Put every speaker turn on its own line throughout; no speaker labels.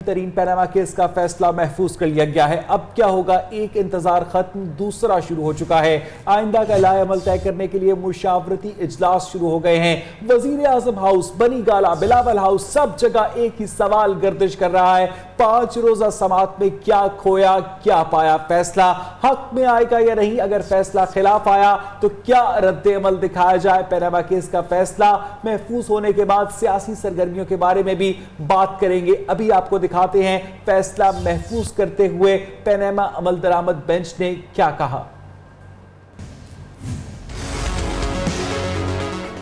तरीन Panama case का फैसला महफूज कर लिया गया है। अब क्या होगा, एक इंतजार खत्म, दूसरा शुरू हो चुका है। आइंदा का लाए अमल तय करने के लिए मुशावरती इजलास शुरू हो गए हैं। वजीर आजम हाउस, बनी गाला, बिलावल हाउस, सब जगह एक ही सवाल गर्दिश कर रहा है, 5 रोजा समात में क्या खोया क्या पाया, फैसला हक में आएगा या नहीं, अगर फैसला खिलाफ आया तो क्या रद्द अमल दिखाया जाए। पैनामा केस का फैसला महफूज होने के बाद सियासी सरगर्मियों के बारे में भी बात करेंगे। अभी आपको दिखाते हैं फैसला महफूज करते हुए पैनामा अमल दरामद बेंच ने क्या कहा।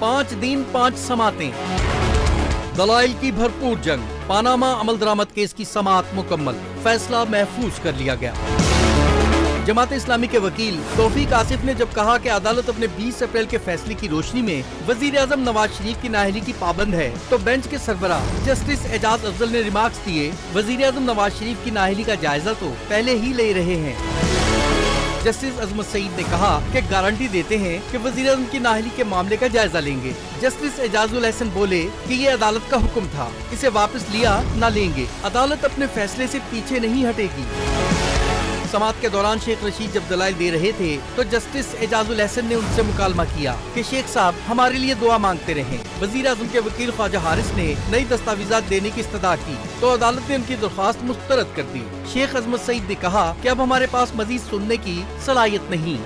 5 दिन 5 समातें, दलाइल की भरपूर जंग, पानामा अमल दरामद केस की समात मुकम्मल, फैसला महफूज कर लिया गया। जमात इस्लामी के वकील तौफीक आसिफ ने जब कहा कि अदालत अपने 20 अप्रैल के फैसले की रोशनी में वजीर आजम नवाज शरीफ की नाअहली की पाबंद है, तो बेंच के सरबराह जस्टिस एजाज अफजल ने रिमार्क्स दिए, वजीर आजम नवाज शरीफ की नाअहली का जायजा तो पहले ही ले रहे हैं। जस्टिस अजमत सईद ने कहा कि गारंटी देते हैं कि वजीर आजम की नाअहली के मामले का जायजा लेंगे। जस्टिस एजाजुल हसन बोले कि ये अदालत का हुक्म था, इसे वापस लिया न लेंगे, अदालत अपने फैसले से पीछे नहीं हटेगी। समात के दौरान शेख रशीद जब दलाइल दे रहे थे तो जस्टिस एजाजुल हसन ने उनसे मुकालमा किया कि शेख साहब हमारे लिए दुआ मांगते रहें। वजीर आजम के वकील ख्वाजा हारिस ने नई दस्तावेजात देने की इस्तदा की तो अदालत ने उनकी दरख्वास्त मुस्तरद कर दी। शेख अजमत सईद ने कहा कि अब हमारे पास मजीद सुनने की सलाहियत नहीं।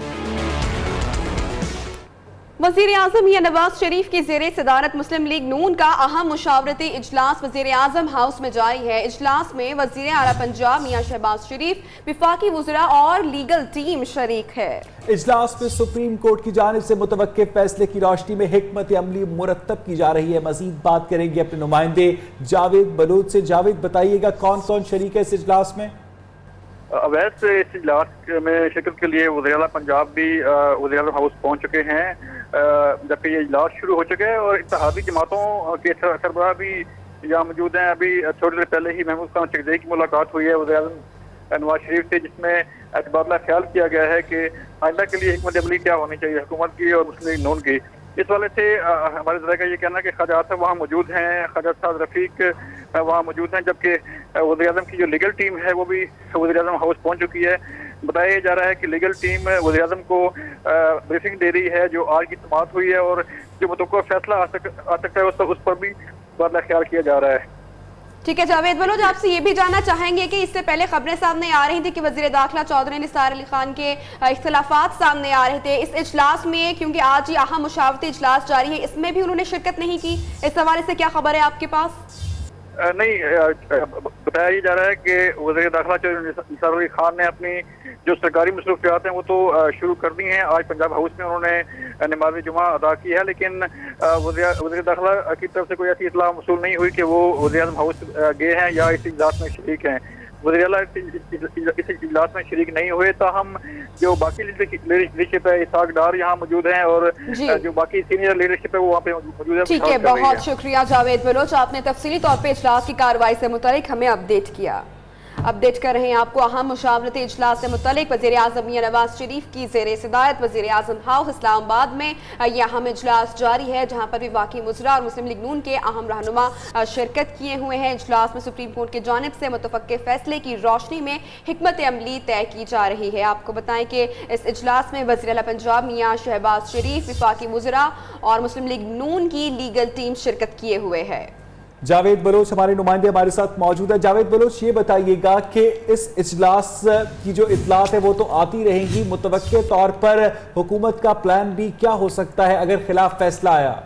वज़ीर आज़म मियां नवाज शरीफ की ज़ेरे सदारत मुस्लिम लीग नून का अहम मुशावरती इजलास वज़ीर आज़म हाउस में जारी है। इजलास में वज़ीर आला पंजाब मियां शहबाज शरीफ, विफाकी वज़रा और लीगल टीम शरीक है।
इजलास में सुप्रीम कोर्ट की जानिब से मुतवक्के फैसले की रोशनी में हिकमत अमली मुरतब की जा रही है। मजीद बात करेंगे अपने नुमाइंदे जावेद बलोच से। जावेद, बताइएगा कौन कौन शरीक है इस इजलास में?
वैसे इस इजलास में शिरकत के लिए वज़ीर आला पंजाब भी वज़ीर आज़म हाउस पहुंच चुके हैं, जबकि ये इजलास शुरू हो चुके हैं और इत्तेहादी जमातों के सरबराह भी यहाँ मौजूद हैं। अभी थोड़ी देर पहले ही महमूद खान चकदेई की मुलाकात हुई है वज़ीर आज़म नवाज शरीफ से, जिसमें तबादला ख्याल किया गया है कि आइंदा के लिए हिकमत अमली क्या होनी चाहिए हुकूमत की और मुस्लिम लीग नून की। इस वाले से हमारे ज़रा का ये कहना है कि ख्वाजा आसिफ वहाँ मौजूद हैं, ख्वाजा साद रफीक वहाँ मौजूद हैं, जबकि वज़ीर आज़म की जो लीगल टीम है वो भी वज़ीर आज़म हाउस पहुँच चुकी है। बताया जा रहा है कि लीगल टीम वज़ीर आज़म को ब्रीफिंग दे रही है जो आज की समाअत हुई है और जो मुतवक्का फैसला आ सकता है उस पर भी तबादला ख्याल किया जा रहा है।
ठीक है जावेद बलोच, आपसे ये भी जानना चाहेंगे कि इससे पहले खबरें सामने आ रही थी कि वजीर दाखिला चौधरी निसार अली खान के इख्तिलाफात सामने आ रहे थे इस इजलास में, क्योंकि आज ये अहम मुशावरती इजलास जारी है, इसमें भी उन्होंने शिरकत नहीं की। इस हवाले से क्या खबर है आपके पास?
नहीं, बताया जा रहा है कि वज़ीर दाखिला चौधरी निसार अली खान ने अपनी जो सरकारी मसरूफियात हैं वो तो शुरू कर दी हैं। आज पंजाब हाउस में उन्होंने नमाज जुमा अदा की है, लेकिन वज़ीर दाखिला की तरफ से कोई ऐसी इतला मौसूल नहीं हुई कि वो वज़ीर आज़म हाउस गए हैं या इस इजलास में शरीक हैं। वज़ीर आला इस इजलास में शरीक नहीं हुए, ताहम जो बाकी लीडरशिप है, इसाक डार यहाँ मौजूद हैं और जो बाकी सीनियर लीडरशिप है वो वहाँ पे मौजूद है।
ठीक है, बहुत शुक्रिया जावेद बलोच, आपने तफसीली तौर पे इजलास की कार्रवाई से मुतालिक हमें अपडेट किया। अपडेट कर रहे हैं आपको अहम मुशावरती इजलास से मुतालिक वज़ीर आज़म मियां नवाज शरीफ की ज़ेरे सदारत वज़ीर आज़म हाउस इस्लामाबाद में यह अहम इजलास जारी है, जहां पर भी वाकई मुजरा और मुस्लिम लीग नून के अहम रहनुमा शिरकत किए हुए हैं। इजलास में सुप्रीम कोर्ट की जानिब से मुतवक्के फैसले की रोशनी में हिकमत अमली तय की जा रही है। आपको बताएं कि इस इजलास में वज़ीर आला पंजाब मियां शहबाज शरीफ, विफाकी मुजरा और मुस्लिम लीग नून की लीगल टीम शिरकत किए हुए है।
जावेद बलोच हमारे नुमाइंदे हमारे साथ मौजूद है। जावेद बलोच, ये बताइएगा कि इस इजलास की जो इतलात है वो तो आती रहेंगी, मुतवक्के तौर पर हुकूमत का प्लान भी क्या हो सकता है अगर खिलाफ फैसला आया?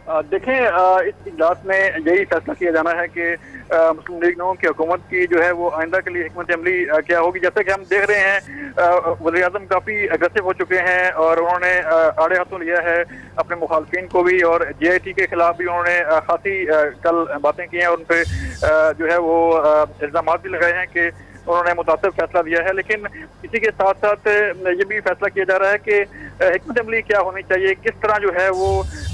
देखें, इस इजलास में यही फैसला किया जाना है कि मुस्लिम लीग नून की हुकूमत की जो है वो आइंदा के लिए हिकमत अमली क्या होगी। जैसे कि हम देख रहे हैं वज़ीर आज़म काफ़ी एग्रेसिव हो चुके हैं और उन्होंने आड़े हाथों लिया है अपने मुखालफिन को भी, और JIT के खिलाफ भी उन्होंने खासी कल बातें की हैं और उन पर जो है वो इल्ज़ाम भी लगाए हैं कि उन्होंने मुतासिब फैसला दिया है। लेकिन इसी के साथ साथ ये भी फैसला किया जा रहा है कि हिकमत अमली क्या होनी चाहिए, किस तरह जो है वो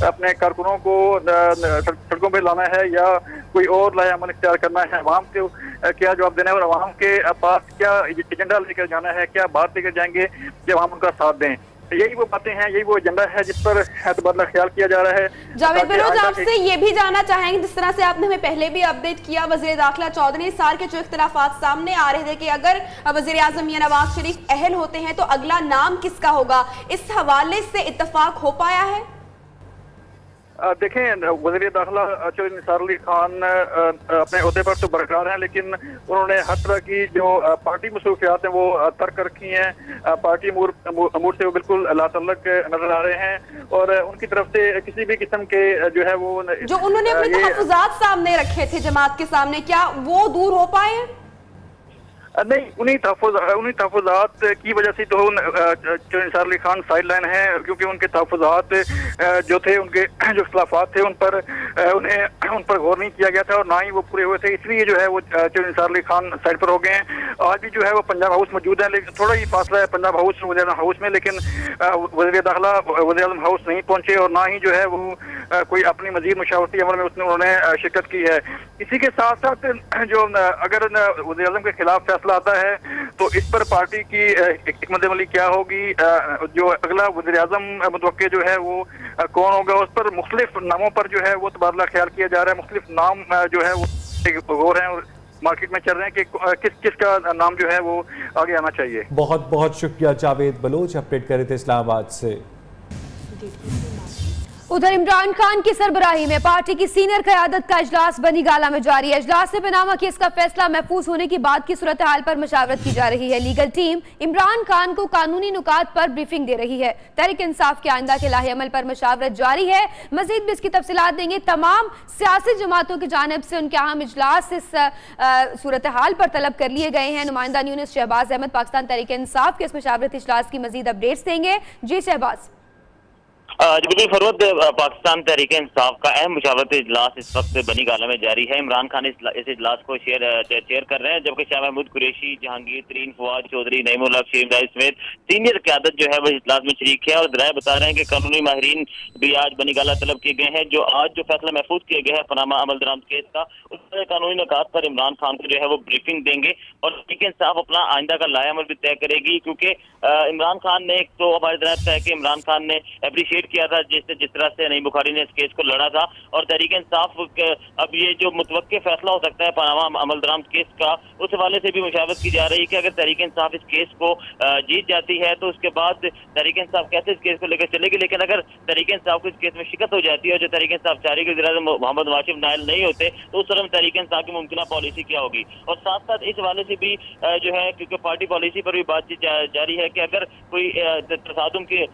अपने कारकुनों को सड़कों पर लाना है या कोई और लाया अमल इख्तियार करना है, अवाम को क्या जवाब देना है और अवाम के पास क्या एजेंडा लेकर जाना है, क्या बात लेकर जाएंगे कि अवाम उनका साथ दें। यही वो बातें हैं, यही वो एजेंडा है जिस पर तबादला ख्याल किया जा रहा है।
जावेद बलोच, आपसे ये भी जानना चाहेंगे, जिस तरह से आपने हमें पहले भी अपडेट किया, वज़ीर दाखिला चौधरी साल के जो इख्तिलाफात सामने आ रहे थे कि अगर वज़ीर आज़म मियां नवाज शरीफ अहल होते हैं तो अगला नाम किसका होगा, इस हवाले से इत्तफाक हो पाया है?
देखें, वज़ीर दाखिला चौधरी निसार अली खान अपने ओहदे पर तो बरकरार हैं, लेकिन उन्होंने हर तरह की जो पार्टी मसरूफियात हैं वो तर्क रखी हैं। पार्टी अमूर से वो बिल्कुल लातल्लुक नजर आ रहे हैं और उनकी तरफ से किसी भी किस्म के जो है वो
जो उन्होंने अपने तहफ़्फ़ुज़ात सामने रखे थे जमात के सामने, क्या वो दूर हो पाए?
नहीं, उन्हीं तहफ़्फ़ुज़ात की वजह से तो निसार अली खान साइड लाइन है, क्योंकि उनके तहफ़्फ़ुज़ात जो थे, उनके जो इख्तिलाफ़ात थे उन पर गौर नहीं किया गया था और ना ही वो पूरे हुए थे, इसलिए जो है वो निसार अली खान साइड पर हो गए हैं। आज भी जो है वो पंजाब हाउस मौजूद है, लेकिन थोड़ा ही फासला है पंजाब हाउस वज़ीर आज़म हाउस में, लेकिन वज़ीर दाखिला वज़ीर आज़म हाउस नहीं पहुंचे और ना ही जो है वो कोई अपनी मज़ीद मुशावरती अमल में उन्होंने शिरकत की है। इसी के साथ साथ जो अगर वज़ीर आज़म के खिलाफ फैसला आता है तो इस पर पार्टी की हिकमत अमली क्या होगी, जो अगला वज़ीर आज़म मुतवक्के जो है वो कौन होगा, उस पर मुख्तलिफ नामों पर जो है वो तबादला ख्याल किया जा रहा है। मुख्तलिफ नाम जो है वो गौर हैं और मार्केट में चल रहे हैं कि किसका नाम जो है वो आगे आना चाहिए।
बहुत बहुत शुक्रिया जावेद बलोच, अपडेट कर रहे थे इस्लामाबाद से।
उधर इमरान खान की सरबराही में पार्टी की सीनियर क़यादत का इजलास बनीगाला में जारी है। इजलास में पनामा केस का फैसला महफूज होने की बात की सूरत हाल पर मशावरत की जा रही है। लीगल टीम इमरान खान को कानूनी नुकात पर ब्रीफिंग दे रही है। तहरीक इंसाफ के आइंदा के लाहे अमल पर मशावरत जारी है। मजीद भी इसकी तफसीलात देंगे। तमाम सियासी जमातों की जानिब से उनके अहम इजलास इस सूरत हाल पर तलब कर लिए गए हैं। नुमाइंदा न्यूज़ शहबाज अहमद पाकिस्तान तहरीक इंसाफ के इस मशावरत इजलास की मजीद अपडेट्स देंगे। जी शहबाज।
बिल्कुल फरवत, पाकिस्तान तहरीक इंसाफ का अहम मुशावरती इजलास इस वक्त बनीगाला में जारी है। इमरान खान इस इजलास को चेयर कर रहे हैं, जबकि शाह महमूद कुरैशी, जहांगीर तरीन, फवाद चौधरी, नईमुल हक, शरीफ राय समेत सीनियर क़यादत जो है वो इजलास में शरीक है। और दराए बता रहे हैं कि कानूनी माहिरीन भी आज बनीगाला तलब किए गए हैं। जो आज जो फैसला महफूज किया गया है पनामा अमल दरामद केस का, उसमें कानूनी नुकात पर इमरान खान को जो है वो ब्रीफिंग देंगे और तहरीक इंसाफ अपना आइंदा का लाया अमल भी तय करेगी, क्योंकि इमरान खान ने, एक तो हमारे दराज है कि इमरान खान ने अप्रिशिएट किया था जिस तरह से नईम बुखारी ने इस केस को लड़ा था, और तहरीक इंसाफ अब ये जो मुतवक्के फैसला हो सकता है पनामा अमल दरामद केस का, उस हवाले से भी मुशावरत की जा रही है कि अगर तहरीक इंसाफ इस केस को जीत जाती है तो उसके बाद तहरीक इंसाफ कैसे इस केस को लेकर चलेगी। लेकिन अगर तहरीक इंसाफ को इस केस में शिकस्त हो जाती है और जो तहरीक इंसाफ जारी के वज़ीर मोहम्मद वाशिफ नायल नहीं होते तो उस तरह तहरीक इंसाफ की मुमकिन पॉलिसी क्या होगी। और साथ साथ इस हवाले से भी जो है, क्योंकि पार्टी पॉलिसी पर भी बातचीत जारी है कि अगर कोई तसादुम के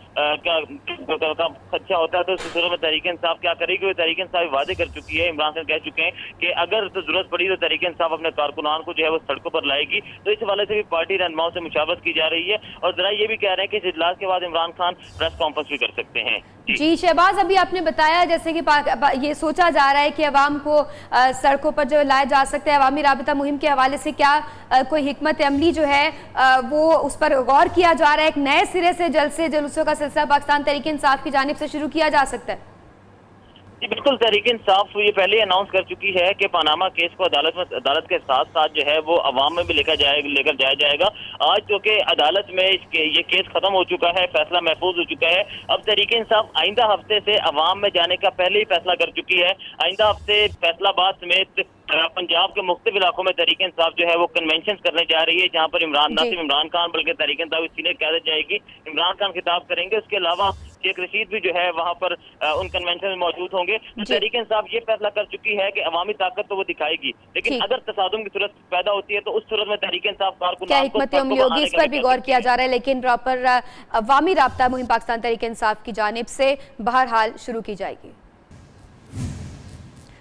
खदशा होता है तो उस सूरत में तहरीक इंसाफ क्या करेगी। तहरीक इंसाफ वादे कर चुकी है, इमरान खान कह चुके हैं कि अगर तो जरूरत पड़ी तो तहरीक इंसाफ अपने कारकुनान को जो है वो सड़कों पर लाएगी। तो इस हवाले से भी पार्टी रहनुमाओं से मुशावरत की जा रही है और जरा ये भी कह रहे हैं कि इस इजलास के बाद इमरान खान प्रेस कॉन्फ्रेंस भी कर सकते हैं।
जी शहबाज, अभी आपने बताया जैसे कि ये सोचा जा रहा है कि अवाम को सड़कों पर जो लाया जा सकता है, अवामी राबिता मुहिम के हवाले से क्या कोई हिकमत अमली जो है वो उस पर गौर किया जा रहा है। एक नए सिरे से जलसे जुलूसों का सिलसिला पाकिस्तान तहरीक इंसाफ की जानिब से शुरू किया जा सकता है।
जी बिल्कुल, तहरीक इंसाफ ये पहले ही अनाउंस कर चुकी है कि पनामा केस को अदालत के साथ साथ जो है वो अवाम में भी लेकर जाया जाएगा। आज जो कि अदालत में ये केस खत्म हो चुका है, फैसला महफूज हो चुका है। अब तहरीक इंसाफ आइंदा हफ्ते से अवाम में जाने का पहले ही फैसला कर चुकी है। आइंदा हफ्ते फैसलाबाद समेत पंजाब के मुख्तलिफ इलाकों में तहरीक इंसाफ जो है वो कन्वेंशन करने जा रही है, जहाँ पर न सिर्फ इमरान खान बल्कि तहरीक इंसाफ की सीनियर क़यादत जाएगी। इमरान खान खिताब करेंगे, उसके अलावा शेख रशीद भी जो है वहाँ पर उन कन्वेंशन में मौजूद होंगे। तो तहरीक इंसाफ ये फैसला कर चुकी है कि अवामी ताकत तो वो दिखाएगी, लेकिन अगर तसादुम की सूरत पैदा होती है तो उस सूरत में तहरीक इंसाफ
क्या हिकमत अमली होगी, इस पर भी गौर किया जा रहा है। लेकिन प्रॉपर अवामी राब्ता मुहिम पाकिस्तान तहरीक इंसाफ की जानिब से बहरहाल शुरू की जाएगी।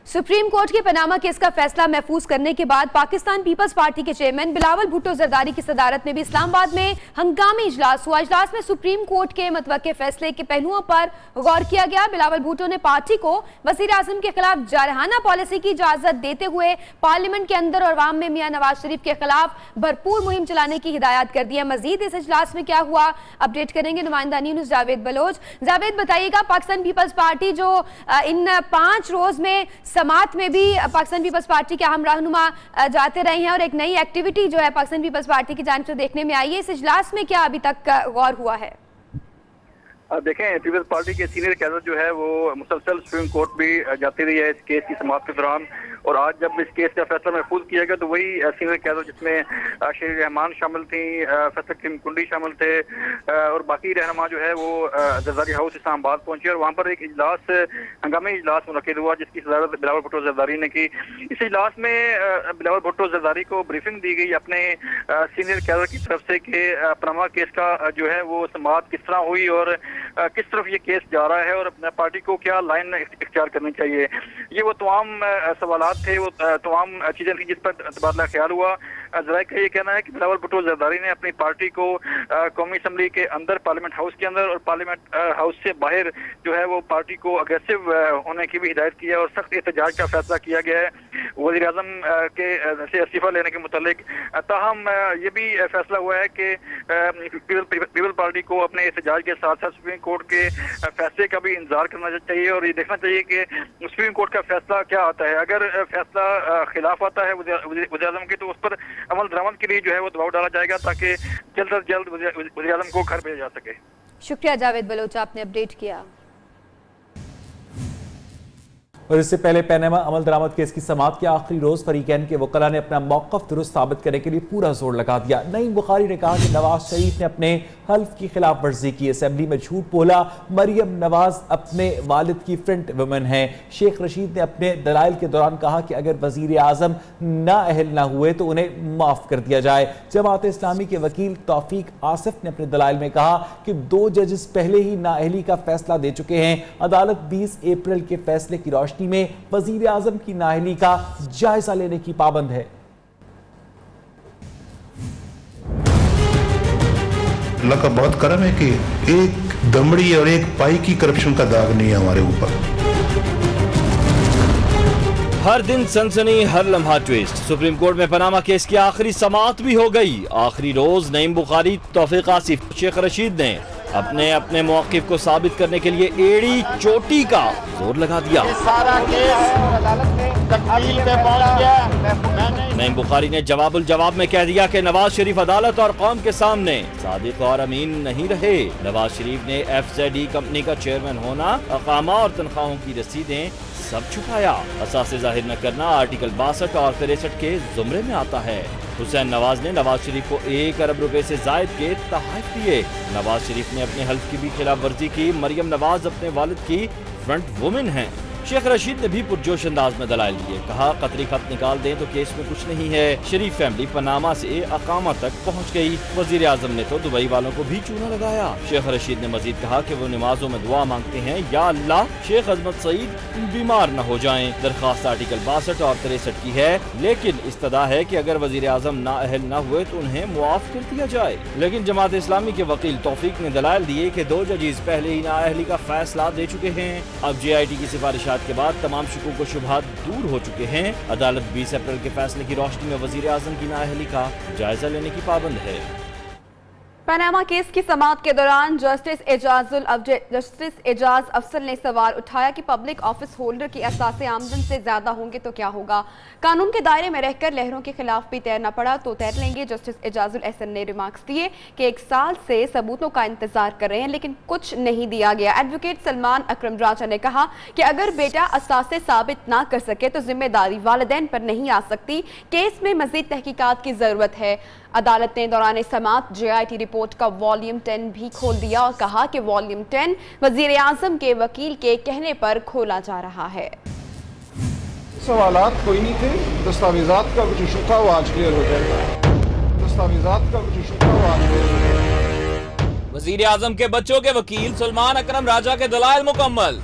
सुप्रीम कोर्ट के पनामा केस का फैसला महफूज करने के बाद पाकिस्तान पीपल्स पार्टी के चेयरमैन बिलावल भुट्टो जरदारी की सदारत में भी इस्लामाबाद में हंगामी इजलास हुआ। इजलास में सुप्रीम कोर्ट के मतवक्के फैसले के पहलुओं पर गौर किया गया। बिलावल भुट्टो ने पार्टी को वजीर आजम के खिलाफ जारहाना पॉलिसी की इजाजत देते हुए पार्लियामेंट के अंदर और अवाम में मियां नवाज शरीफ के खिलाफ भरपूर मुहिम चलाने की हिदायत कर दी है। मजीद इस इजलास में क्या हुआ अपडेट करेंगे नुमाइंदा न्यूज़ जावेद बलोच। जावेद बताइएगा, पाकिस्तान पीपल्स पार्टी जो इन 5 रोज में समात में भी पाकिस्तान पीपल्स पार्टी के अहम रहनुमा जाते रहे हैं और एक नई एक्टिविटी जो है पाकिस्तान पीपल्स पार्टी की जानिब से देखने में आई है। इस इजलास में क्या अभी तक गौर हुआ है?
देखें, पीपल्स पार्टी के सीनियर कैडर जो है वो मुसलसल सुप्रीम कोर्ट भी जाती रही है इस केस की समाअत के दौरान, और आज जब इस केस का फैसला महफूज किया गया तो वही सीनियर कैडर जिसमें शेर रहमान शामिल थी, फैसल टीम कुंडी शामिल थे और बाकी रहनुमा जो है वो जरदारी हाउस इस्लामाबाद पहुंचे और वहाँ पर एक इजलास, हंगामी इजलास मुनक्किद हुआ जिसकी सदारत बिलावल भुट्टो जरदारी ने की। इस इजलास में बिलावल भुट्टो जरदारी को ब्रीफिंग दी गई अपने सीनियर कैडर की तरफ से कि पनामा केस का जो है वो समाअत किस तरह हुई और किस तरफ ये केस जा रहा है और अपने पार्टी को क्या लाइन इख्तियार करनी चाहिए। ये वो तमाम सवालात थे, वो तमाम चीजें थी जिस पर तबादला ख्याल हुआ। जराए का ये कहना है कि बिलावल भुट्टो जरदारी ने अपनी पार्टी को कौमी असम्बली के अंदर, पार्लियामेंट हाउस के अंदर और पार्लियामेंट हाउस से बाहर जो है वो पार्टी को अग्रेसिव होने की भी हिदायत की है और सख्त एहतजाज का फैसला किया गया है वज़ीर आज़म के से इस्तीफा लेने के मुतालिक। ताहम ये भी फैसला हुआ है कि पीपल पार्टी को अपने एहतजाज के साथ साथ सुप्रीम कोर्ट के फैसले का भी इंतजार करना चाहिए और ये देखना चाहिए कि सुप्रीम कोर्ट का फैसला क्या आता है। अगर फैसला खिलाफ आता है वज़ीर आज़म के तो उस पर अमल दरामद के लिए जो है वो दबाव डाला जाएगा ताकि जल्द से जल्द वज़ीर आज़म को घर भेजा जा सके।
शुक्रिया जावेद बलोच, आपने अपडेट किया।
और इससे पहले पनामा अमल दरामद केस की समाअत के आखिरी रोज फरीकैन के वकला ने अपना मौक़िफ़ दुरुस्त साबित करने के लिए पूरा जोर लगा दिया। नईम बुखारी ने कहा कि नवाज शरीफ ने अपने हल्फ की खिलाफ वर्जी की, असेंबली में झूठ बोला, मरियम नवाज अपने वालिद की फ्रंट वुमन है। शेख रशीद ने अपने दलाइल के दौरान कहा कि अगर वजीर आजम नाअहल ना हुए तो उन्हें माफ कर दिया जाए। जमात इस्लामी के वकील तौफीक आसिफ ने अपने दलाइल में कहा कि 2 जजेस पहले ही नाअहली का फैसला दे चुके हैं। अदालत 20 अप्रैल के फैसले की रोशनी में वजीर आजम की नाअहली का जायजा लेने की पाबंद है।
अल्लाह का बहुत करम है कि एक दमड़ी और एक पाई की करप्शन का दाग नहीं है हमारे ऊपर।
हर दिन सनसनी, हर लम्हा ट्विस्ट। सुप्रीम कोर्ट में पनामा केस की आखिरी समाअत भी हो गई। आखिरी रोज नईम बुखारी, तौफीक आसिफ, शेख रशीद ने अपने अपने मौक़िफ़ को साबित करने के लिए एड़ी चोटी का जोर लगा दिया।
सारा केस अदालत में तकमील पे पहुंच गया।
नईम बुखारी ने जवाबुल जवाब में कह दिया कि नवाज शरीफ अदालत और कौम के सामने सादिक और अमीन नहीं रहे। नवाज शरीफ ने FZE कंपनी का चेयरमैन होना, अकामा और तनख्वाहों की रसीदें सब छुपाया। असासे जाहिर न करना आर्टिकल 62 और 63 के जुमरे में आता है। हुसैन नवाज ने नवाज शरीफ को 1 अरब रुपए से जायद के तोहफे दिए। नवाज शरीफ ने अपने हल्फ की भी खिलाफ वर्जी की। मरियम नवाज अपने वालिद की फ्रंट वुमेन हैं। शेख रशीद ने भी पुरजोश अंदाज में दलाइल दिए। कहा कतरी खत निकाल दें तो केस में कुछ नहीं है। शरीफ फैमिली पनामा से अकामा तक पहुंच गई। वजीर आजम ने तो दुबई वालों को भी चूना लगाया। शेख रशीद ने मजीद कहा कि वो नमाजों में दुआ मांगते हैं, या अल्लाह शेख अजमत सईद बीमार न हो जाएं। दरखास्त आर्टिकल 62 और 63 की है, लेकिन इस्तदा है कि अगर वजीर आजम नाअहल न हुए तो उन्हें मुआफ कर दिया जाए। लेकिन जमात इस्लामी के वकील तौफीक ने दलाइल दिए कि 2 जजेस पहले ही नाअहली का फैसला दे चुके हैं। अब JIT की सिफारिशात के बाद तमाम शुकूक व शुबहात दूर हो चुके हैं। अदालत 20 अप्रैल के फैसले की रोशनी में वजीर आजम की नाअहली का जायजा लेने की पाबंद है।
पनामा केस की समाअत के दौरान जस्टिस एजाज अफसर ने सवाल उठाया कि पब्लिक ऑफिस होल्डर की असासे आमदन से ज्यादा होंगे तो क्या होगा। कानून के दायरे में रहकर लहरों के खिलाफ भी तैरना पड़ा तो तैर लेंगे। जस्टिस एजाजुल एहसन ने रिमार्क्स दिए कि 1 साल से सबूतों का इंतजार कर रहे हैं लेकिन कुछ नहीं दिया गया। एडवोकेट सलमान अकरम राजा ने कहा कि अगर बेटा असासे साबित ना कर सके तो जिम्मेदारी वालिदैन पर नहीं आ सकती। केस में मजीद तहकीकात की जरूरत है। अदालत ने दौरान समाअत JIT रिपोर्ट का वॉल्यूम 10 भी खोल दिया और कहा कि वॉल्यूम 10 वजीर आजम के वकील के कहने पर खोला जा रहा है।
सवालात कोई नहीं थे, दस्तावेजात का कुछ इशू था वो आज क्लियर हो जाएगा। दस्तावेजात का कुछ इशू था वो आज क्लियर हो जाएगा।
वजीर आजम के बच्चों के वकील सलमान अकरम राजा के दलाइल मुकम्मल।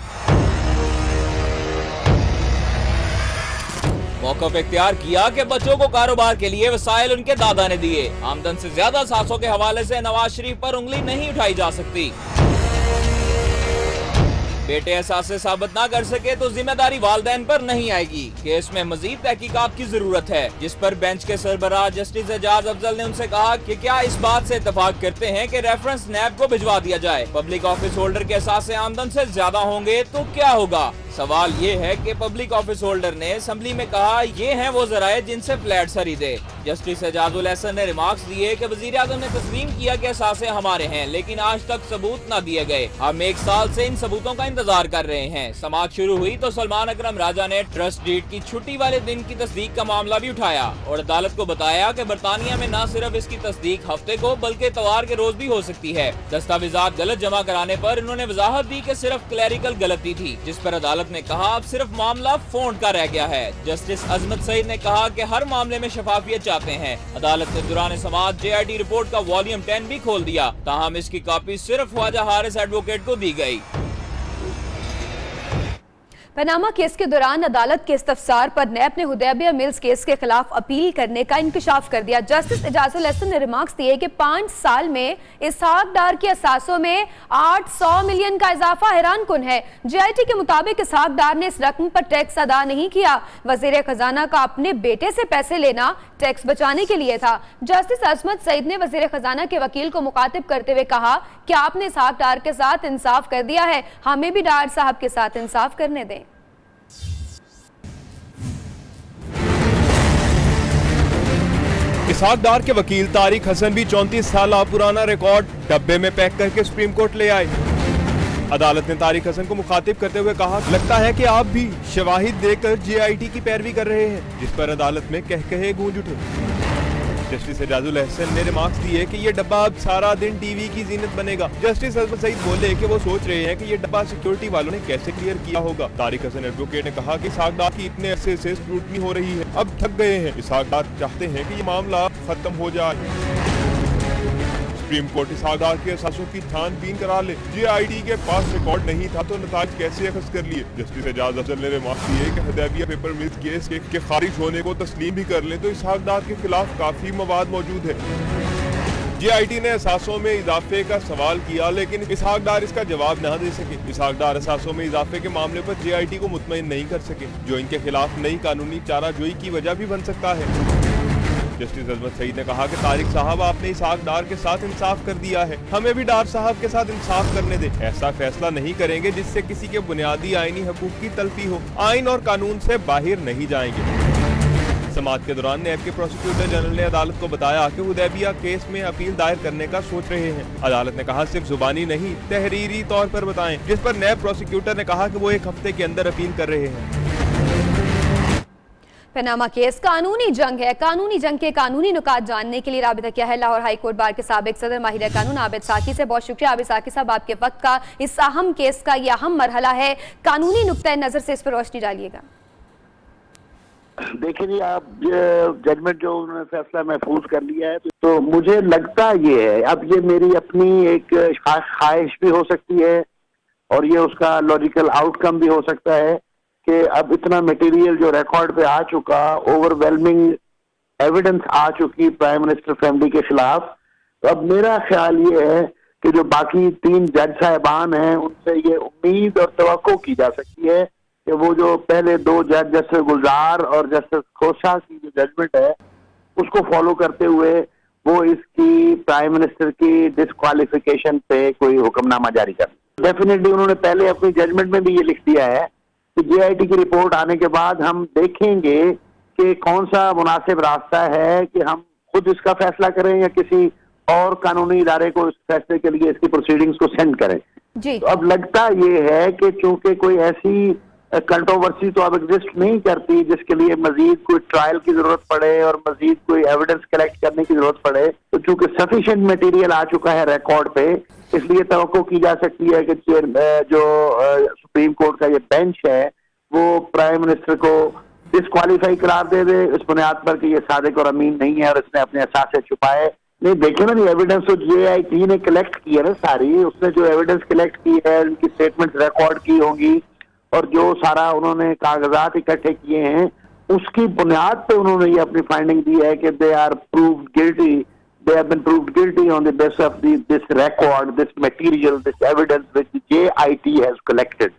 मौक़िफ़ इख्तियार किया कि बच्चों को कारोबार के लिए वसाइल उनके दादा ने दिए। आमदन से ज्यादा सासों के हवाले से नवाज शरीफ पर उंगली नहीं उठाई जा सकती। बेटे एहसास साबित ना कर सके तो जिम्मेदारी वालिदैन पर नहीं आएगी। केस में मजीद तहकीकात की जरूरत है, जिस पर बेंच के सरबराह जस्टिस एजाज अफजल ने उनसे कहा कि क्या इस बात से इत्तफाक करते हैं कि रेफरेंस नैब को भिजवा दिया जाए। पब्लिक ऑफिस होल्डर के एहसास आमदन से ज्यादा होंगे तो क्या होगा।
सवाल ये है कि पब्लिक ऑफिस होल्डर ने असेंबली में कहा ये हैं वो जराए जिनसे फ्लैट खरीदे। जस्टिस एजाजुल हसन ने रिमार्क्स दिए कि वजीर आज़म ने तस्लीम किया कि असासे हमारे हैं, लेकिन आज तक सबूत न दिए गए। हम 1 साल से इन सबूतों का इंतजार कर रहे हैं। समाअत शुरू हुई तो सलमान अकरम राजा ने ट्रस्ट डीड की छुट्टी वाले दिन की तस्दीक का मामला भी उठाया और अदालत को बताया कि बरतानिया में न सिर्फ इसकी तस्दीक हफ्ते को बल्कि इतवार के रोज भी हो सकती है। दस्तावेजात गलत जमा कराने पर इन्होंने वजाहत दी कि सिर्फ क्लैरिकल गलती थी, जिस पर अदालत ने कहा अब सिर्फ मामला फोन का रह गया है। जस्टिस अजमत सईद ने कहा कि हर मामले में शफाफियत चाहते हैं। अदालत ने दौरान समाअत JIT रिपोर्ट का वॉल्यूम 10 भी खोल दिया, ताहम इसकी कॉपी सिर्फ ख्वाजा हारिस एडवोकेट को दी गई।
पनामा केस के दौरान अदालत के इस्तफसार पर नैब ने हुदैबिया मिल्स केस के खिलाफ अपील करने का इंकशाफ कर दिया। जस्टिस एजाजुल हसन ने रिमार्क्स दिए कि 5 साल में इसहाक डार के असासों में 800 मिलियन का इजाफा हैरान कुन है। JIT के मुताबिक इसहाक डार ने इस रकम पर टैक्स अदा नहीं किया। वजीर खजाना का अपने बेटे से पैसे लेना टैक्स बचाने के लिए था। जस्टिस अजमत सईद ने वजीर खजाना के वकील को मुखातिब करते हुए कहा कि आपने इसहाक डार के साथ इंसाफ कर दिया है, हमें भी डार साहब के साथ इंसाफ करने दें।
इसहाक डार के वकील तारिक हसन भी 34 साल पुराना रिकॉर्ड डब्बे में पैक करके सुप्रीम कोर्ट ले आए। अदालत ने तारिक हसन को मुखातिब करते हुए कहा, लगता है कि आप भी शवाहिद देकर JIT की पैरवी कर रहे हैं, जिस पर अदालत में कहे गूंज उठे। जस्टिस एजाजुल हसन ने रिमार्क्स दिए कि ये डब्बा अब सारा दिन टीवी की जीनत बनेगा। जस्टिस अजमत सईद बोले कि वो सोच रहे हैं कि ये डब्बा सिक्योरिटी वालों ने कैसे क्लियर किया होगा। तारिक हसन एडवोकेट ने कहा कि इसहाक डार की इतने अरसे से स्क्रूटनी हो रही है, अब थक गए हैं। इसहाक डार चाहते हैं कि ये मामला खत्म हो जाए। सुप्रीम कोर्ट इसहाक डार के असासों की छानबीन करा ले। JIT के पास रिकॉर्ड नहीं था तो नताज कैसे अखज़ कर लिए। जस्टिस एजाज अफजल ने रिमार्क दिए कि हुदैबिया पेपर मिल्स केस के खारिज होने को तस्लीम भी कर ले तो इसहाक डार के खिलाफ काफी मवाद मौजूद है। JIT ने असासों में इजाफे का सवाल किया, लेकिन इसहाक डार इसका जवाब न दे सके। इसहाक डार असासों में इजाफे के मामले पर JIT को मुतमईन नहीं कर सके, जो इनके खिलाफ नई कानूनी चाराजोई की वजह भी बन सकता है। जस्टिस अजमत सईद ने कहा कि तारिक साहब आपने इसहाक डार के साथ इंसाफ कर दिया है, हमें भी डार साहब के साथ इंसाफ करने दे। ऐसा फैसला नहीं करेंगे जिससे किसी के बुनियादी आईनी हकूक की तलफी हो। आइन और कानून से बाहर नहीं जाएंगे। समाअत के दौरान नैब के प्रोसिक्यूटर जनरल ने अदालत को बताया कि हुदैबिया केस में अपील दायर करने का सोच रहे हैं। अदालत ने कहा सिर्फ जुबानी नहीं, तहरीरी तौर पर बताएं, जिस पर नैब प्रोसिक्यूटर ने कहा कि वो 1 हफ्ते के अंदर अपील कर रहे हैं।
पनामा केस कानूनी जंग है। कानूनी जंग के कानूनी नुकात जानने के लिए राबिता किया है लाहौर हाई कोर्ट बार के साबिक सदर माहिर कानून आबिद साकी से। बहुत शुक्रिया आबिद साकी साहब, आपके वक्त का इस अहम केस का यह अहम मरहला है, कानूनी नुक्ता नजर से इस पर रोशनी डालिएगा।
देखिए जी, आप जजमेंट जो उन्होंने फैसला महफूज कर लिया है तो मुझे लगता ये है, अब ये मेरी अपनी एक ख्वाहिश भी हो सकती है और ये उसका लॉजिकल आउटकम भी हो सकता है कि अब इतना मटेरियल जो रिकॉर्ड पे आ चुका, ओवरवेलमिंग एविडेंस आ चुकी प्राइम मिनिस्टर फैमिली के खिलाफ, तो अब मेरा ख्याल ये है कि जो बाकी 3 जज साहिबान हैं उनसे ये उम्मीद और तवक्को की जा सकती है कि वो जो पहले 2 जज जस्टिस गुलजार और जस्टिस खोसा की जो जजमेंट है उसको फॉलो करते हुए वो इसकी प्राइम मिनिस्टर की डिस्क्वालिफिकेशन पे कोई हुक्मनामा जारी कर। डेफिनेटली उन्होंने पहले अपनी जजमेंट में भी ये लिख दिया है कि JIT की रिपोर्ट आने के बाद हम देखेंगे कि कौन सा मुनासिब रास्ता है कि हम खुद इसका फैसला करें या किसी और कानूनी इदारे को इस फैसले के लिए इसकी प्रोसीडिंग्स को सेंड करें जी। तो अब लगता ये है कि चूंकि कोई ऐसी कंट्रोवर्सी तो अब एग्जिस्ट नहीं करती जिसके लिए मजीद कोई ट्रायल की जरूरत पड़े और मजीद कोई एविडेंस कलेक्ट करने की जरूरत पड़े, तो चूंकि सफिशिएंट मटेरियल आ चुका है रिकॉर्ड पे, इसलिए तवक्को की जा सकती है कि जो सुप्रीम कोर्ट का ये बेंच है वो प्राइम मिनिस्टर को डिस्क्वालीफाई करार दे दे इस बुनियाद पर कि ये सादिक और अमीन नहीं है और इसने अपने असासे छुपाए। नहीं, देखे ना, एविडेंस तो JIT ने कलेक्ट की है ना सारी, उसने जो एविडेंस कलेक्ट की है उनकी स्टेटमेंट रिकॉर्ड की होंगी और जो सारा उन्होंने कागजात इकट्ठे किए हैं उसकी बुनियाद पे उन्होंने ये अपनी फाइंडिंग दी है कि they are proved guilty, they have been proved guilty on the basis of this record, this material, this evidence which JIT has collected.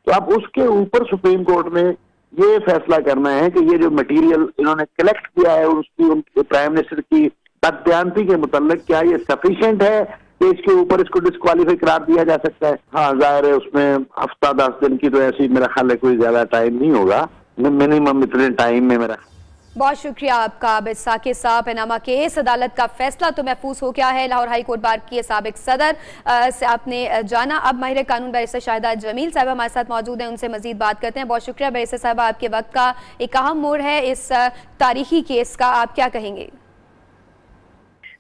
तो अब उसके ऊपर सुप्रीम कोर्ट ने ये फैसला करना है कि ये जो मटेरियल इन्होंने कलेक्ट किया है उसकी उनके प्राइम मिनिस्टर की बदबयानती के मुताल्लिक क्या ये सफिशिएंट है स्टेज के ऊपर इसको डिस्क्वालीफाई करार दिया जा सकता है। हाँ, जाहिर है उसमें हफ्ता 10 दिन की तो ऐसी मेरा ख्याल है कोई ज्यादा टाइम नहीं होगा, मिनिमम इतने टाइम में मेरा।
बहुत शुक्रिया आपका आबिद साकिब साहब। पनामा केस अदालत का फैसला तो महफूज हो गया है। लाहौर हाई कोर्ट बार के साबिक सदर से आपने जाना। अब माहिर कानून बैरिस्टर शाहिदा जमील साहब हमारे साथ मौजूद हैं, उनसे मजीद बात करते हैं। बहुत शुक्रिया बैरिस्टर साहब, आपके वक्त का एक अहम मोड़ है इस तारीखी केस का, आप क्या कहेंगे?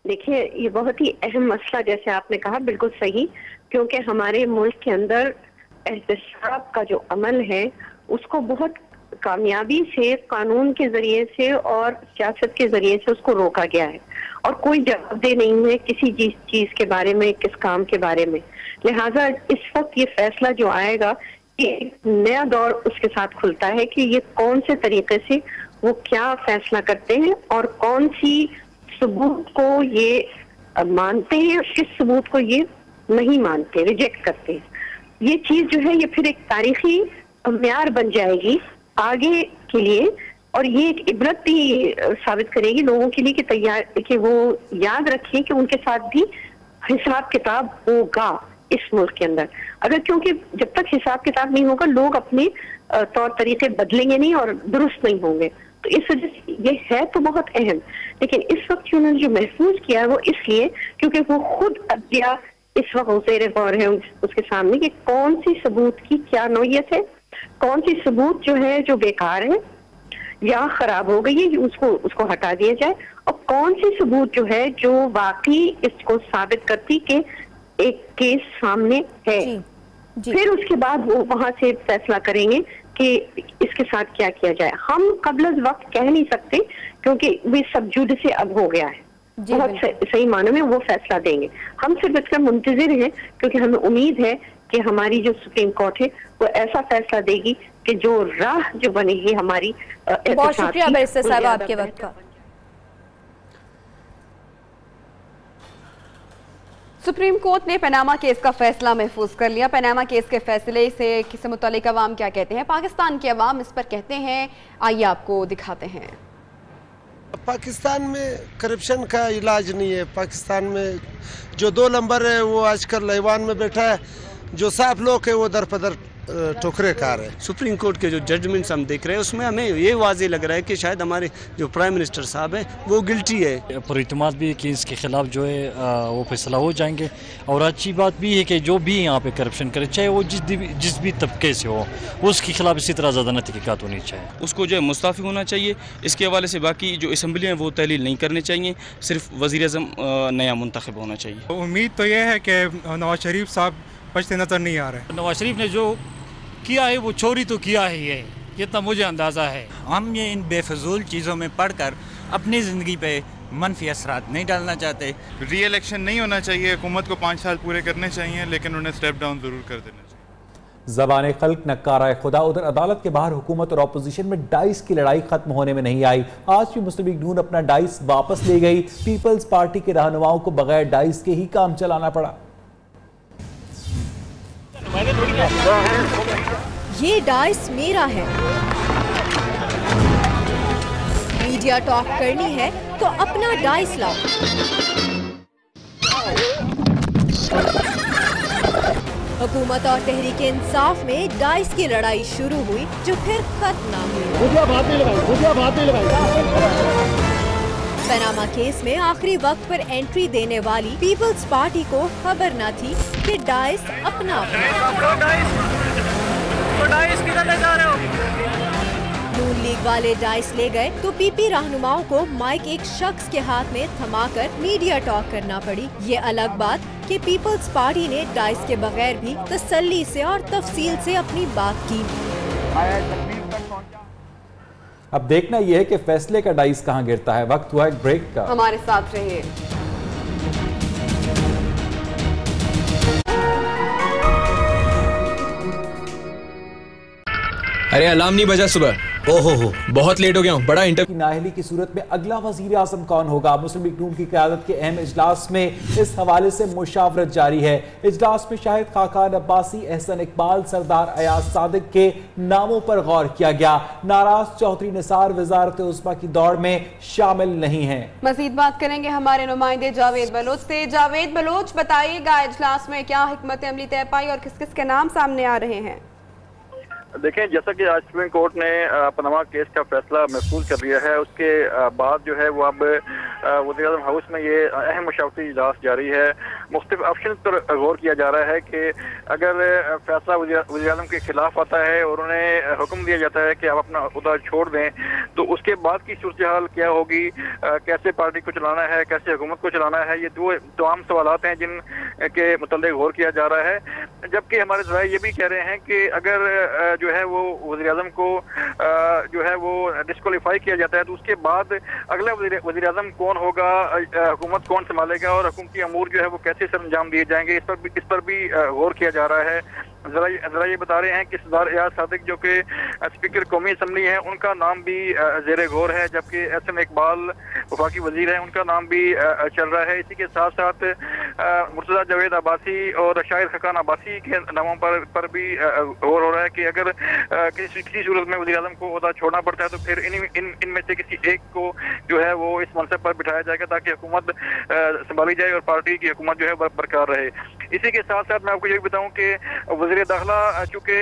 देखिए, ये बहुत ही अहम मसला, जैसे आपने कहा बिल्कुल सही, क्योंकि हमारे मुल्क के अंदर एहतसाब का जो अमल है उसको बहुत कामयाबी से कानून के जरिए से और सियासत के जरिए से उसको रोका गया है और कोई जवाबदेह नहीं है किसी चीज के बारे में, किस काम के बारे में। लिहाजा इस वक्त ये फैसला जो आएगा, ये नया दौर उसके साथ खुलता है कि ये कौन से तरीके से वो क्या फैसला करते हैं और कौन सी सबूत को ये मानते हैं और किस सबूत को ये नहीं मानते, रिजेक्ट करते हैं। ये चीज जो है ये फिर एक तारीखी म्यार बन जाएगी आगे के लिए और ये एक इबरत भी साबित करेगी लोगों के लिए कि तैयार कि वो याद रखें कि उनके साथ भी हिसाब किताब होगा इस मुल्क के अंदर। अगर क्योंकि जब तक हिसाब किताब नहीं होगा लोग अपने तौर तरीके बदलेंगे नहीं और दुरुस्त नहीं होंगे। तो इस वजह से ये है तो बहुत अहम, लेकिन इस वक्त उन्होंने जो महफूज किया है वो इसलिए क्योंकि वो खुद अदलिया इस वक्त ज़ेर गौर है उसके सामने कि कौन सी सबूत की क्या नौयत है, कौन सी सबूत जो है जो बेकार है या खराब हो गई है उसको हटा दिया जाए और कौन सी सबूत जो है जो वाकई इसको साबित करती कि एक केस सामने है। फिर उसके बाद वो वहां से फैसला करेंगे कि इसके साथ क्या किया जाए। हम कबल वक्त कह नहीं सकते क्योंकि वे सब जुड से अब हो गया है, बहुत सही मानों में वो फैसला देंगे। हम सिर्फ इसका मुंतजिर हैं क्योंकि हमें उम्मीद है कि हमारी जो सुप्रीम कोर्ट है वो ऐसा फैसला देगी कि जो राह जो बनेगी हमारी।
बहुत शुक्रिया बैरिस्टर साहब आपके वक्त का।
सुप्रीम कोर्ट ने पनामा केस का फैसला महफूज कर लिया। पनामा केस के फैसले से मुतालिक अवाम क्या कहते हैं, पाकिस्तान के अवाम इस पर कहते हैं, आइए आपको दिखाते हैं।
पाकिस्तान में करप्शन का इलाज नहीं है। पाकिस्तान में जो 2 नंबर है वो आजकल ऐवान में बैठा है, जो साफ लोग है वो दर पदर ठोकरे खा रहे हैं।
सुप्रीम कोर्ट के जो जजमेंट्स हम देख रहे हैं उसमें हमें ये वाज़ेह लग रहा है कि शायद हमारे जो प्राइम मिनिस्टर साहब हैं वो गिल्टी है।
पुरइत्माद भी कि इसके खिलाफ जो है वो फैसला हो जाएंगे। और अच्छी बात भी है कि जो भी यहाँ पे करप्शन करे, चाहे वो जिस भी तबके से हो, उसके खिलाफ इसी तरह ज़्यादा तहकीकात होनी चाहिए।
उसको जो है मुस्तफ़ी होना चाहिए। इसके हवाले से बाकी जो असम्बली हैं वो तहलील नहीं करनी चाहिए, सिर्फ वज़ीर-ए-आज़म नया मुंतखब होना चाहिए।
उम्मीद तो ये है कि नवाज शरीफ साहब बचते नजर नहीं आ रहे।
नवाज शरीफ ने जो किया है वो चोरी तो किया ही है, जितना मुझे अंदाज़ा है।
हम ये इन बेफजूल चीज़ों में पढ़कर अपनी ज़िंदगी पे मनफी असरात नहीं डालना चाहते।
री इलेक्शन नहीं होना चाहिए, हुकूमत को 5 साल पूरे करने चाहिए, लेकिन उन्हें स्टेप डाउन जरूर कर देना चाहिए।
ज़बान खल्क नक्कारा खुदा। उधर अदालत के बाहर हुकूमत और अपोजिशन में डाइस की लड़ाई खत्म होने में नहीं आई। आज भी मुस्लिम लीग नून अपना डाइस वापस ले गई। पीपल्स पार्टी के रहनुमाओं को बगैर डाइस के ही काम चलाना पड़ा।
ये डाइस मेरा है। मीडिया टॉक करनी है तो अपना डाइस लाओ। हुकूमत और तहरीक इंसाफ में डाइस की लड़ाई शुरू हुई जो फिर खत्म ना हुई। पनामा केस में आखिरी वक्त पर एंट्री देने वाली पीपल्स पार्टी को खबर न थी कि डाइस अपना किधर ले जा रहे हो? नून लीग वाले डाइस ले गए तो पीपी रहनुमाओं को माइक एक शख्स के हाथ में थमाकर मीडिया टॉक करना पड़ी। ये अलग बात कि पीपल्स पार्टी ने डाइस के बगैर भी तसल्ली से और तफसील से अपनी बात की।
अब देखना यह है कि फैसले का डाइस कहां गिरता है। वक्त हुआ एक ब्रेक का,
हमारे साथ रहिए।
अरे अलार्म नहीं बजा सुबह,
ओहो बहुत लेट हो गया हूँ, बड़ा इंटरव्यू।
नाअहली की सूरत में अगला वजीर आजम कौन होगा? मुस्लिम लीग नून की क़यादत के अहम इजलास में इस हवाले से मुशावरत जारी है। इजलास में शाहिद खाकान अब्बासी, एहसन इकबाल, सरदार अयाज सादिक के नामों पर गौर किया गया। नाराज चौधरी निसार वजारत उस्मा की दौड़ में शामिल नहीं है।
मजीद बात करेंगे हमारे नुमाइंदे जावेद बलोच से। जावेद बलोच, बताइएगा इजलास में क्या हिकमत अमली तय पाई और किस किस के नाम सामने आ रहे हैं?
देखें, जैसा कि आज सुप्रीम कोर्ट ने पनामा केस का फैसला महफूज कर लिया है, उसके बाद जो है वो अब वज़ीर आज़म हाउस में ये अहम मशावरती इजलास जारी है। मुख्तलिफ ऑप्शन पर गौर किया जा रहा है कि अगर फैसला वज़ीर आज़म के खिलाफ आता है और उन्हें हुक्म दिया जाता है कि आप अपना उहदा छोड़ दें, तो उसके बाद की सूरत हाल क्या होगी, कैसे पार्टी को चलाना है, कैसे हुकूमत को चलाना है, ये दो तमाम सवालात हैं जिन के मुतल्लिक़ गौर किया जा रहा है। जबकि हमारे ज़राए ये भी कह रहे हैं कि अगर जो है वो वज़ीर आज़म को जो है वो डिस्क्वालीफाई किया जाता है, तो उसके बाद अगला वज़ीर आज़म कौन होगा, हुकूमत कौन संभालेगा और हुकूमती अमूर जो है वो कैसे सर अंजाम दिए जाएंगे, इस पर भी गौर किया जा रहा है। जरा ये बता रहे हैं कि सरदार अयाज सादिक जो कि स्पीकर कौमी असम्बली हैं, उनका नाम भी ज़ेरे गौर है, जबकि एहसन इकबाल वफाकी वज़ीर हैं, उनका नाम भी चल रहा है। इसी के साथ साथ मुर्तज़ा जावेद अब्बासी और शाहिद खाकान अब्बासी के नामों पर भी गौर हो रहा है कि अगर किसी सूरत में वज़ीर आज़म को ओहदा छोड़ना पड़ता है तो फिर इनमें से किसी एक को जो है वो इस मनसब पर बिठाया जाएगा ताकि हुकूमत संभाली जाए और पार्टी की हुकूमत जो है बरकरार रहे। इसी के साथ साथ मैं आपको ये भी बताऊँ कि वज़ीर दाखिला चूँकि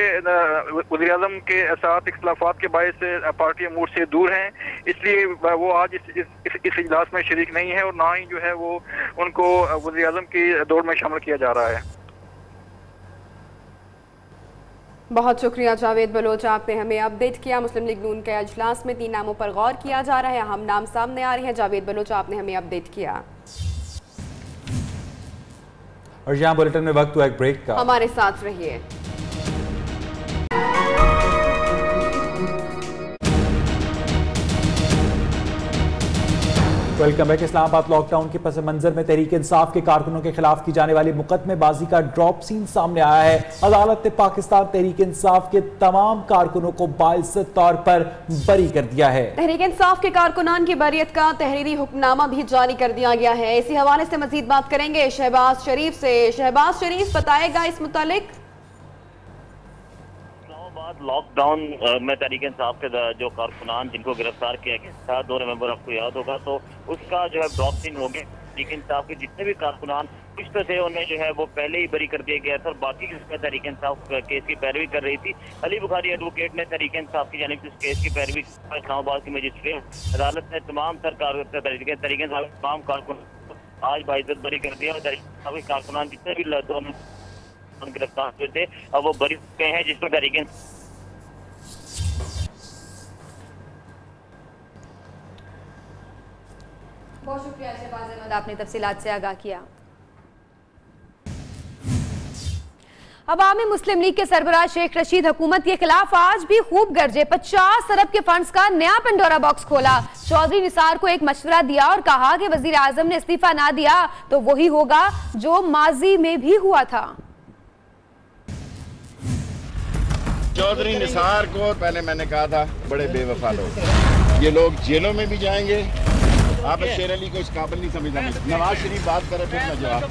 वज़ीर आज़म के साथ इख्तिलाफ़ात के बायस पार्टी अमूर से दूर हैं, इसलिए वो आज इस इजलास में शरीक नहीं है और ना ही जो है वो उनको वज़ीर आज़म की दौड़ में शामिल किया जा रहा है।
बहुत शुक्रिया जावेद बलोच, आपने हमें अपडेट किया। मुस्लिम लीग नून के इजलास में 3 नामों पर गौर किया जा रहा है, अहम नाम सामने आ रहे हैं। जावेद बलोच, आपने हमें अपडेट किया।
और यहाँ बुलेटिन में वक्त हुआ एक ब्रेक का, हमारे
साथ रहिए।
Welcome back. इस्लामाबाद लॉकडाउन के पस मंजर में तहरीक इंसाफ के कारकुनों के खिलाफ की जाने वाली मुकदमेबाजी का ड्रॉप सीन सामने आया है। अदालत ने पाकिस्तान तहरीक इंसाफ के तमाम कारकुनों को बाइज्जत तौर पर बरी कर दिया है।
तहरीक इंसाफ के कारकुनान की बरियत का तहरीरी हुक्मनामा भी जारी कर दिया गया है। इसी हवाले से मजीद बात करेंगे शहबाज शरीफ से। शहबाज शरीफ, बताएगा इस मुतालिक।
लॉकडाउन में तहरीक इंसाफ के जो कारकुनान जिनको गिरफ्तार किया गया था 2 नवंबर, आपको याद होगा, तो उसका जो है ड्रॉप सीन हो गया। तहरीक इंसाफ के जितने भी कारकुनान किस्त थे उन्हें जो है वो पहले ही बरी कर दिया गया था और बाकी तहरीक इंसाफ केस की पैरवी कर रही थी। अली बुखारी एडवोकेट ने तहरीक इंसाफ की जानिब से इस केस की पैरवी इस्लामाबाद की मजिस्ट्रेट अदालत ने तमाम तहरीक इंसाफ तमाम कारकुनान आज बाइज्जत बरी कर दिया और कारकुनान जितने भी गिरफ्तार हुए थे अब वो बरी गए हैं, जिसमें तहरीक
बहुत शुक्रिया शहबाज अहमद, आपने तफसीलात से आगाह किया। अवामी मुस्लिम लीग के सरबराह शेख रशीद हुकूमत के खिलाफ आज भी खूब गरजे। 50 अरब के फंड्स का नया पंडोरा बॉक्स खोला। चौधरी निसार को एक मशवरा दिया और कहा कि वजीर आजम ने इस्तीफा ना दिया तो वही होगा जो माजी में भी हुआ था।
चौधरी निसार को पहले मैंने कहा था बड़े बेवफा लोग, ये लोग जेलों में भी जाएंगे। आप शेर अली को इस काबिल नहीं समझना। नवाज शरीफ बात करे फिर मैं जवाब।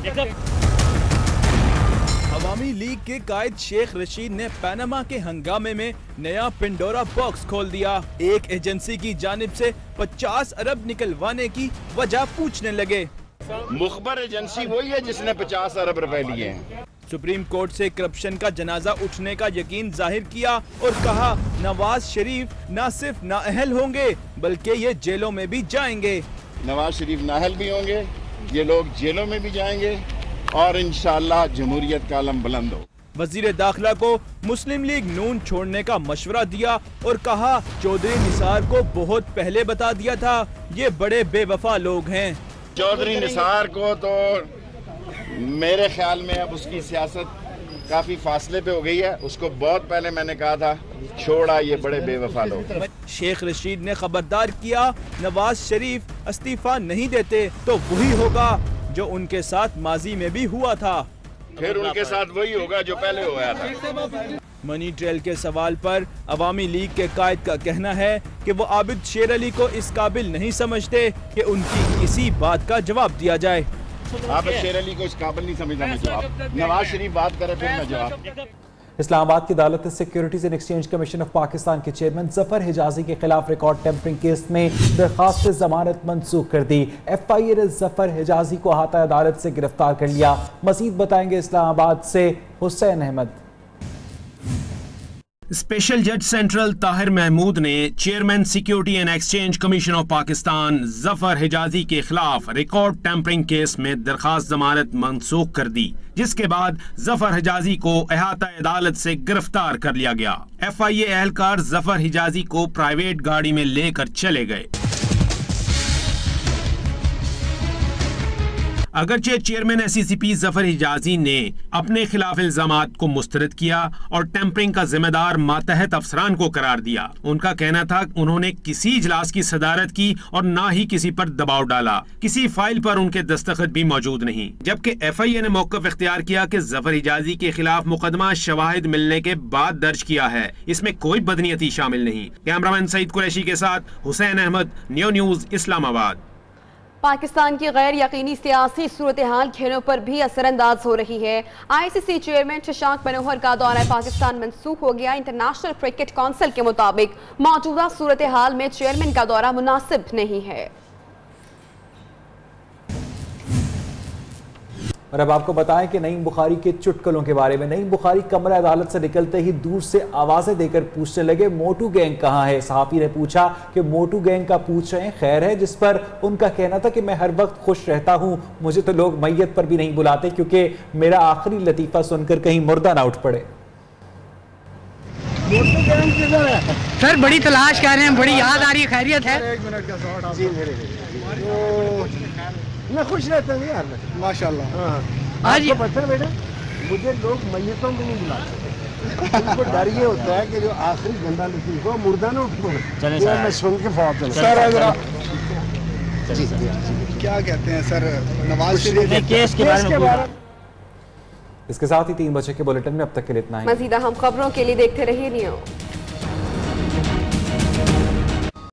अवामी लीग के कायद शेख रशीद ने पनामा के हंगामे में नया पिंडोरा बॉक्स खोल दिया। एक एजेंसी की जानिब से 50 अरब निकलवाने की वजह पूछने लगे।
मुखबर एजेंसी वही है जिसने 50 अरब रुपए लिए हैं।
सुप्रीम कोर्ट से करप्शन का जनाजा उठने का यकीन जाहिर किया और कहा नवाज शरीफ न सिर्फ नाअहल होंगे बल्कि ये जेलों में भी जाएंगे।
नवाज शरीफ नाअहल भी होंगे, ये लोग जेलों में भी जाएंगे और इंशाअल्लाह जमहूरियत का आलम बुलंद हो।
वजीर दाखिला को मुस्लिम लीग नून छोड़ने का मशवरा दिया और कहा चौधरी निसार को बहुत पहले बता दिया था, ये बड़े बेवफा लोग हैं।
चौधरी निसार को तो मेरे ख्याल में अब उसकी सियासत काफी फासले पे हो गई है। उसको बहुत पहले मैंने कहा था छोड़ा, ये बड़े बेवफा लोग।
शेख रशीद ने खबरदार किया नवाज शरीफ इस्तीफा नहीं देते तो वही होगा जो उनके साथ माजी में भी हुआ था,
फिर उनके साथ वही होगा जो पहले हुआ था।
मनी ट्रेल के सवाल पर अवामी लीग के कायद का कहना है कि वो आबिद शेर अली को इस काबिल नहीं समझते कि उनकी किसी बात का जवाब दिया जाए।
आबिद शेर अली को इस काबिल नहीं समझता मैं जवाब। नवाज शरीफ बात करे फिर मैं जवाब।
इस्लामाबाद की अदालत ने securities and exchange commission of Pakistan के चेयरमैन जफर हिजाजी के खिलाफ रिकॉर्ड टेम्परिंग केस में दरखास्त जमानत मंसूख कर दी। FIA ने जफर हिजाजी को अहाता अदालत से गिरफ्तार कर लिया। मजीद बताएंगे इस्लामाबाद से हुसैन अहमद।
स्पेशल जज सेंट्रल ताहिर महमूद ने chairman security and exchange commission of Pakistan Zafar Hijazi के खिलाफ रिकॉर्ड टेम्परिंग केस में दरखास्त जमानत मंसूख कर दी, जिसके बाद जफर हिजाजी को अहाता अदालत से गिरफ्तार कर लिया गया। FIA एहलकार जफर हिजाजी को प्राइवेट गाड़ी में लेकर चले गए। अगरचे चेयरमैन SCCP जफर हिजाजी ने अपने खिलाफ इल्जामात को मुस्तरद किया और टेम्परिंग का जिम्मेदार मातहत अफसरान को करार दिया। उनका कहना था उन्होंने किसी इजलास की सदारत की और ना ही किसी पर दबाव डाला। किसी फाइल पर उनके दस्तखत भी मौजूद नहीं। जबकि FIA ने मौक़िफ़ इख्तियार किया कि जफर हिजाजी के खिलाफ मुकदमा शवाहिद मिलने के बाद दर्ज किया है, इसमें कोई बदनीयती शामिल नहीं। कैमरामैन सईद कुरैशी के साथ हुसैन अहमद, न्यूज़ इस्लामाबाद।
पाकिस्तान की गैर यकीनी सियासी सूरत हाल खेलों पर भी असरअंदाज हो रही है। ICC चेयरमैन शशांक मनोहर का दौरा पाकिस्तान मंसूख हो गया। इंटरनेशनल क्रिकेट काउंसिल के मुताबिक मौजूदा सूरत हाल में चेयरमैन का दौरा मुनासिब नहीं है।
और अब आपको बताएं कि नईम बुखारी के चुटकुलों के बारे में। नईम बुखारी कमरा अदालत से निकलते ही दूर से आवाजें देकर पूछने लगे, मोटू गैंग कहाँ है। सहाफी ने पूछा कि मोटू गैंग का पूछ रहे हैं, खैर है। जिस पर उनका कहना था कि मैं हर वक्त खुश रहता हूँ, मुझे तो लोग मैयत पर भी नहीं बुलाते क्योंकि मेरा आखिरी लतीफा सुनकर कहीं मुर्दा ना उठ पड़े।
मोटू गैंग किधर है सर? बड़ी तलाश कर रहे हैं, बड़ी याद आ रही है, खैरियत है? एक मिनट का शॉट जी मेरे मैं खुश रहता हूँ यार, माशाल्लाह। आज ये पत्थर बेटा, मुझे लोग मैयतों को नहीं बुलाते, उनको डर ये होता है कि जो आखिरी गंदा लतीफ हो मुर्दा ना उठ पड़े। मैं सुन के फौत सर क्या कहते हैं सर नवाज शरीफ केस के बारे में।
इसके साथ ही 3 बजे के बुलेटिन में अब तक के लिए इतना ही।
मज़ीद अहम खबरों के लिए देखते रहिए न्यूज़।